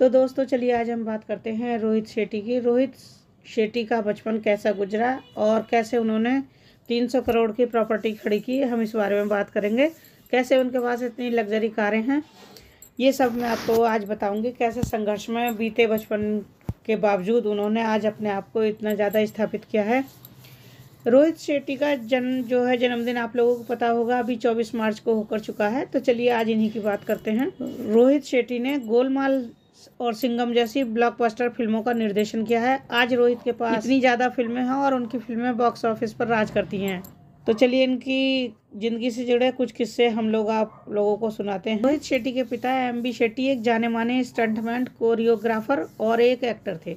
तो दोस्तों चलिए आज हम बात करते हैं रोहित शेट्टी की। रोहित शेट्टी का बचपन कैसा गुजरा और कैसे उन्होंने 300 करोड़ की प्रॉपर्टी खड़ी की, हम इस बारे में बात करेंगे। कैसे उनके पास इतनी लग्जरी कारें हैं, ये सब मैं आपको आज बताऊंगी। कैसे संघर्ष में बीते बचपन के बावजूद उन्होंने आज अपने आप को इतना ज़्यादा स्थापित किया है। रोहित शेट्टी का जन्मदिन आप लोगों को पता होगा, अभी 24 मार्च को होकर चुका है। तो चलिए आज इन्हीं की बात करते हैं। रोहित शेट्टी ने गोलमाल और सिंघम जैसी ब्लॉकबस्टर फिल्मों का निर्देशन किया है। आज रोहित के पास इतनी ज़्यादा फिल्में हैं और उनकी फिल्में बॉक्स ऑफिस पर राज करती हैं। तो चलिए इनकी ज़िंदगी से जुड़े कुछ किस्से हम लोग आप लोगों को सुनाते हैं। रोहित शेट्टी के पिता एम.बी. शेट्टी एक जाने माने स्टंटमैन, कोरियोग्राफर और एक एक्टर थे।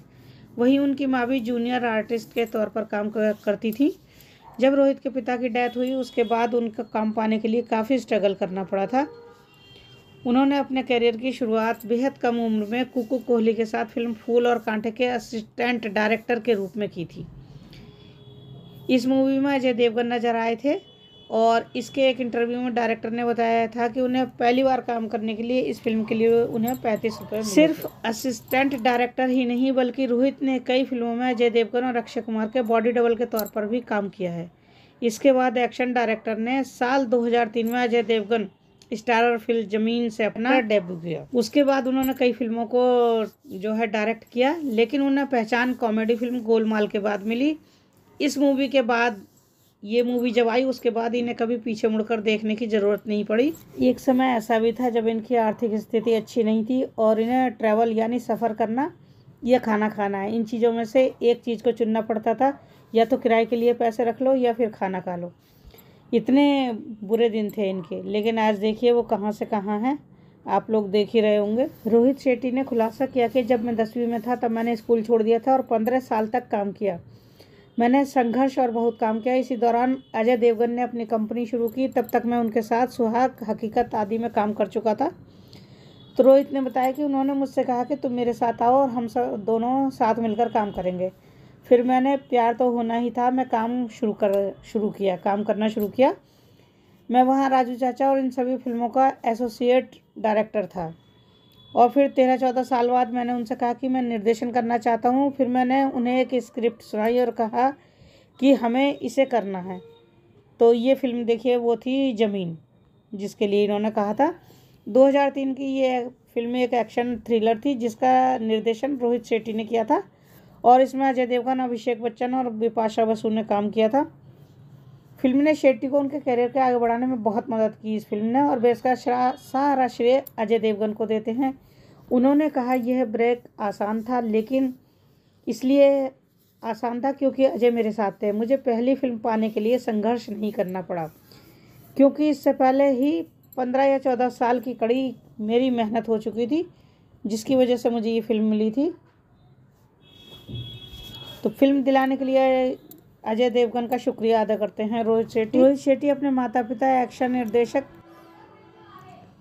वहीं उनकी माँ भी जूनियर आर्टिस्ट के तौर पर काम करती थी। जब रोहित के पिता की डेथ हुई उसके बाद उनका काम पाने के लिए काफ़ी स्ट्रगल करना पड़ा था। उन्होंने अपने करियर की शुरुआत बेहद कम उम्र में कुकू कोहली के साथ फिल्म फूल और कांटे के असिस्टेंट डायरेक्टर के रूप में की थी। इस मूवी में अजय देवगन नजर आए थे और इसके एक इंटरव्यू में डायरेक्टर ने बताया था कि उन्हें पहली बार काम करने के लिए इस फिल्म के लिए उन्हें 35 रुपये मिले। सिर्फ असिस्टेंट डायरेक्टर ही नहीं बल्कि रोहित ने कई फिल्मों में अजय देवगन और अक्षय कुमार के बॉडी डबल के तौर पर भी काम किया है। इसके बाद एक्शन डायरेक्टर ने साल 2003 में अजय देवगन स्टारर फिल्म जमीन से अपना डेब्यू किया। उसके बाद उन्होंने कई फिल्मों को डायरेक्ट किया, लेकिन उन्हें पहचान कॉमेडी फिल्म गोलमाल के बाद मिली। इस मूवी के बाद ये मूवी जब आई उसके बाद इन्हें कभी पीछे मुड़कर देखने की ज़रूरत नहीं पड़ी। एक समय ऐसा भी था जब इनकी आर्थिक स्थिति अच्छी नहीं थी और इन्हें ट्रैवल यानी सफ़र करना या खाना खाना है, इन चीज़ों में से एक चीज़ को चुनना पड़ता था। या तो किराए के लिए पैसे रख लो या फिर खाना खा लो। इतने बुरे दिन थे इनके, लेकिन आज देखिए वो कहाँ से कहाँ हैं, आप लोग देख ही रहे होंगे। रोहित शेट्टी ने खुलासा किया कि जब मैं 10वीं में था तब मैंने स्कूल छोड़ दिया था और 15 साल तक काम किया। मैंने संघर्ष और बहुत काम किया। इसी दौरान अजय देवगन ने अपनी कंपनी शुरू की, तब तक मैं उनके साथ सुहाग, हकीकत आदि में काम कर चुका था। तो रोहित ने बताया कि उन्होंने मुझसे कहा कि तुम मेरे साथ आओ और हम सब दोनों साथ मिलकर काम करेंगे। फिर मैंने प्यार तो होना ही था, मैं काम करना शुरू किया। मैं वहाँ राजू चाचा और इन सभी फिल्मों का एसोसिएट डायरेक्टर था। और फिर 13-14 साल बाद मैंने उनसे कहा कि मैं निर्देशन करना चाहता हूँ। फिर मैंने उन्हें एक स्क्रिप्ट सुनाई और कहा कि हमें इसे करना है। तो ये फिल्म देखिए वो थी ज़मीन, जिसके लिए इन्होंने कहा था। 2003 की ये फिल्म एक एक्शन थ्रिलर थी जिसका निर्देशन रोहित शेट्टी ने किया था और इसमें अजय देवगन, अभिषेक बच्चन और बिपाशा बसु ने काम किया था। फिल्म ने शेट्टी को उनके करियर के आगे बढ़ाने में बहुत मदद की इस फिल्म ने, और वे इसका सारा श्रेय अजय देवगन को देते हैं। उन्होंने कहा यह ब्रेक आसान था, लेकिन इसलिए आसान था क्योंकि अजय मेरे साथ थे। मुझे पहली फिल्म पाने के लिए संघर्ष नहीं करना पड़ा, क्योंकि इससे पहले ही 15 या 14 साल की कड़ी मेरी मेहनत हो चुकी थी, जिसकी वजह से मुझे ये फिल्म मिली थी। तो फिल्म दिलाने के लिए अजय देवगन का शुक्रिया अदा करते हैं रोहित शेट्टी अपने माता पिता, एक्शन निर्देशक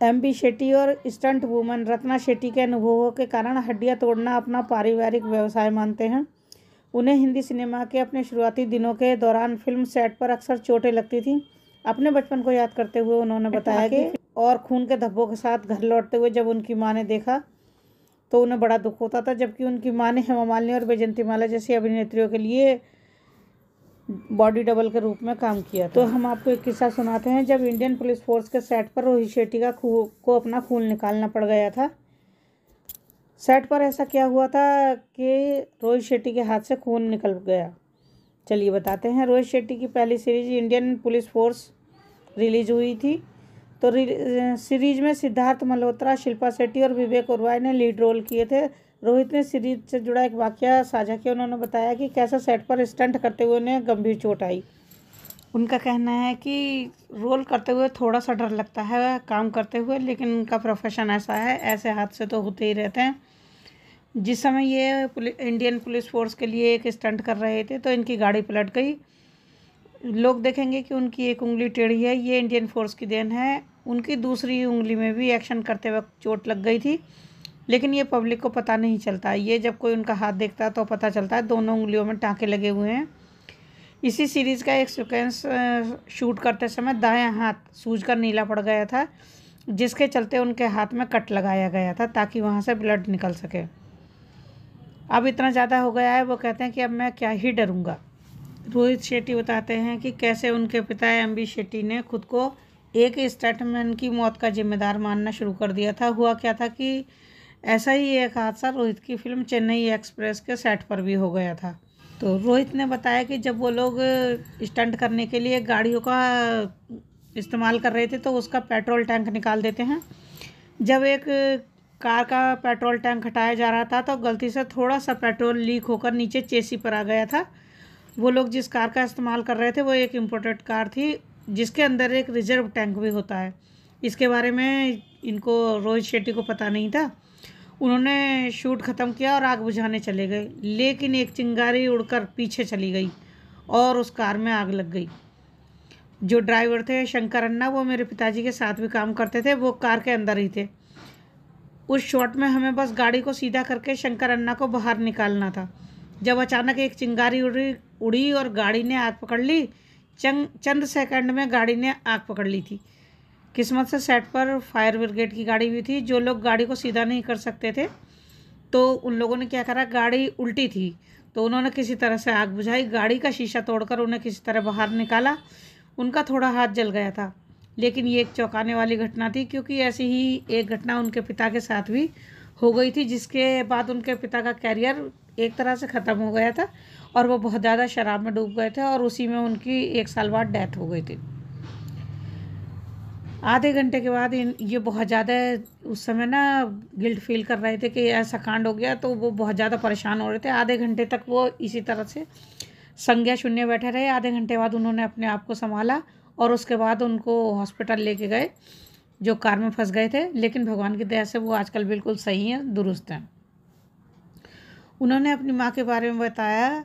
एम.बी. शेट्टी और स्टंट वूमन रत्ना शेट्टी के अनुभवों के कारण हड्डियां तोड़ना अपना पारिवारिक व्यवसाय मानते हैं। उन्हें हिंदी सिनेमा के अपने शुरुआती दिनों के दौरान फिल्म सेट पर अक्सर चोटें लगती थीं। अपने बचपन को याद करते हुए उन्होंने बताया कि और खून के धब्बों के साथ घर लौटते हुए जब उनकी माँ ने देखा तो उन्हें बड़ा दुख होता था, जबकि उनकी माँ ने हेमा मालिनी और वैजयंती माला जैसी अभिनेत्रियों के लिए बॉडी डबल के रूप में काम किया। तो हम आपको एक किस्सा सुनाते हैं। जब इंडियन पुलिस फोर्स के सेट पर रोहित शेट्टी को अपना खून निकालना पड़ गया था। सेट पर ऐसा क्या हुआ था कि रोहित शेट्टी के हाथ से खून निकल गया, चलिए बताते हैं। रोहित शेट्टी की पहली series Indian police force release हुई थी। तो सीरीज में सिद्धार्थ मल्होत्रा, शिल्पा शेट्टी और विवेक ओबरॉय ने लीड रोल किए थे। रोहित ने सीरीज से जुड़ा एक वाकया साझा किया। उन्होंने बताया कि कैसे सेट पर स्टंट करते हुए उन्हें गंभीर चोट आई। उनका कहना है कि रोल करते हुए थोड़ा सा डर लगता है काम करते हुए, लेकिन उनका प्रोफेशन ऐसा है, ऐसे हादसे तो होते ही रहते हैं। जिस समय ये इंडियन पुलिस फोर्स के लिए एक स्टंट कर रहे थे तो इनकी गाड़ी पलट गई। लोग देखेंगे कि उनकी एक उंगली टेढ़ी है, ये इंडियन फोर्स की देन है। उनकी दूसरी उंगली में भी एक्शन करते वक्त चोट लग गई थी, लेकिन ये पब्लिक को पता नहीं चलता। ये जब कोई उनका हाथ देखता है तो पता चलता है दोनों उंगलियों में टाँके लगे हुए हैं। इसी सीरीज़ का एक सीक्वेंस शूट करते समय दायां हाथ सूजकर नीला पड़ गया था जिसके चलते उनके हाथ में कट लगाया गया था ताकि वहाँ से ब्लड निकल सके। अब इतना ज़्यादा हो गया है, वो कहते हैं कि अब मैं क्या ही डरूँगा। रोहित शेट्टी बताते हैं कि कैसे उनके पिता एमबी शेट्टी ने खुद को एक स्टंटमैन की मौत का जिम्मेदार मानना शुरू कर दिया था। हुआ क्या था कि ऐसा ही एक हादसा रोहित की फिल्म चेन्नई एक्सप्रेस के सेट पर भी हो गया था। तो रोहित ने बताया कि जब वो लोग स्टंट करने के लिए गाड़ियों का इस्तेमाल कर रहे थे तो उसका पेट्रोल टैंक निकाल देते हैं। जब एक कार का पेट्रोल टैंक हटाया जा रहा था तो गलती से थोड़ा सा पेट्रोल लीक होकर नीचे चेसी पर आ गया था। वो लोग जिस कार का इस्तेमाल कर रहे थे वो एक इम्पोर्टेड कार थी जिसके अंदर एक रिजर्व टैंक भी होता है। इसके बारे में इनको रोहित शेट्टी को पता नहीं था। उन्होंने शूट ख़त्म किया और आग बुझाने चले गए, लेकिन एक चिंगारी उड़कर पीछे चली गई और उस कार में आग लग गई। जो ड्राइवर थे शंकर अन्ना, वो मेरे पिताजी के साथ भी काम करते थे, वो कार के अंदर ही थे। उस शॉट में हमें बस गाड़ी को सीधा करके शंकर अन्ना को बाहर निकालना था। जब अचानक एक चिंगारी उड़ी और गाड़ी ने आग पकड़ ली। चंद सेकंड में गाड़ी ने आग पकड़ ली थी। किस्मत से सेट पर फायर ब्रिगेड की गाड़ी भी थी। जो लोग गाड़ी को सीधा नहीं कर सकते थे तो उन लोगों ने क्या करा, गाड़ी उल्टी थी तो उन्होंने किसी तरह से आग बुझाई। गाड़ी का शीशा तोड़कर उन्हें किसी तरह बाहर निकाला। उनका थोड़ा हाथ जल गया था, लेकिन ये एक चौंकाने वाली घटना थी क्योंकि ऐसी ही एक घटना उनके पिता के साथ भी हो गई थी, जिसके बाद उनके पिता का कैरियर एक तरह से ख़त्म हो गया था और वो बहुत ज़्यादा शराब में डूब गए थे और उसी में उनकी 1 साल बाद डेथ हो गई थी। आधे घंटे के बाद ये बहुत ज़्यादा उस समय ना गिल्ट फील कर रहे थे कि ऐसा कांड हो गया, तो वो बहुत ज़्यादा परेशान हो रहे थे। आधे घंटे तक वो इसी तरह से संज्ञा शून्य बैठे रहे। आधे घंटे बाद उन्होंने अपने आप को संभाला और उसके बाद उनको हॉस्पिटल लेके गए जो कार में फंस गए थे, लेकिन भगवान की दया से वो आजकल बिल्कुल सही हैं, दुरुस्त हैं। उन्होंने अपनी माँ के बारे में बताया।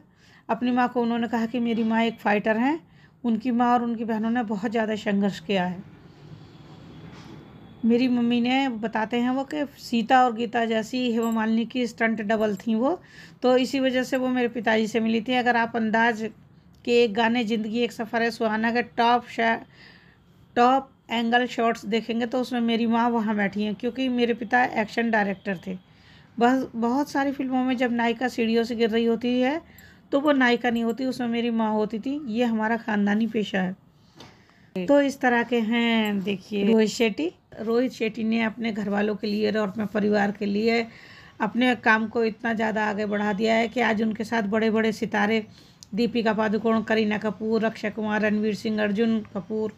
अपनी माँ को उन्होंने कहा कि मेरी माँ एक फ़ाइटर हैं। उनकी माँ और उनकी बहनों ने बहुत ज़्यादा संघर्ष किया है। मेरी मम्मी ने बताते हैं वो कि सीता और गीता जैसी हेमा मालिनी की स्टंट डबल थी वो, तो इसी वजह से वो मेरे पिताजी से मिली थी। अगर आप अंदाज के एक गाने ज़िंदगी एक सफ़र है सुहाना के टॉप एंगल शॉट्स देखेंगे तो उसमें मेरी माँ वहाँ बैठी हैं, क्योंकि मेरे पिता एक्शन डायरेक्टर थे। बस बहुत सारी फिल्मों में जब नायिका सीढ़ियों से गिर रही होती है तो वो नायिका नहीं होती, उसमें मेरी माँ होती थी। ये हमारा ख़ानदानी पेशा है। तो इस तरह के हैं देखिए रोहित शेट्टी ने अपने घर वालों के लिए और अपने परिवार के लिए अपने काम को इतना ज़्यादा आगे बढ़ा दिया है कि आज उनके साथ बड़े बड़े सितारे दीपिका पादुकोण, करीना कपूर, अक्षय कुमार, रणवीर सिंह, अर्जुन कपूर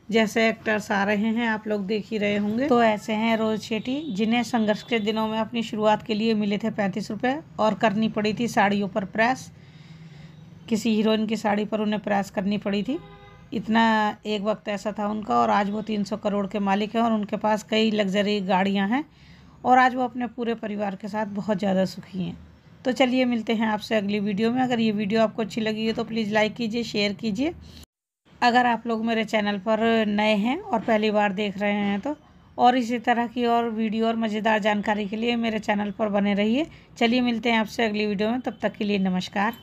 जैसे एक्टर्स आ रहे हैं, आप लोग देख ही रहे होंगे। तो ऐसे हैं रोहित शेट्टी, जिन्हें संघर्ष के दिनों में अपनी शुरुआत के लिए मिले थे 35 रुपये और करनी पड़ी थी साड़ियों पर प्रेस। किसी हीरोइन की साड़ी पर उन्हें प्रेस करनी पड़ी थी। इतना एक वक्त ऐसा था उनका, और आज वो 300 करोड़ के मालिक हैं और उनके पास कई लग्जरी गाड़ियां हैं और आज वो अपने पूरे परिवार के साथ बहुत ज़्यादा सुखी हैं। तो चलिए मिलते हैं आपसे अगली वीडियो में। अगर ये वीडियो आपको अच्छी लगी है तो प्लीज़ लाइक कीजिए, शेयर कीजिए। अगर आप लोग मेरे चैनल पर नए हैं और पहली बार देख रहे हैं तो और इसी तरह की और वीडियो और मज़ेदार जानकारी के लिए मेरे चैनल पर बने रहिए। चलिए मिलते हैं आपसे अगली वीडियो में, तब तक के लिए नमस्कार।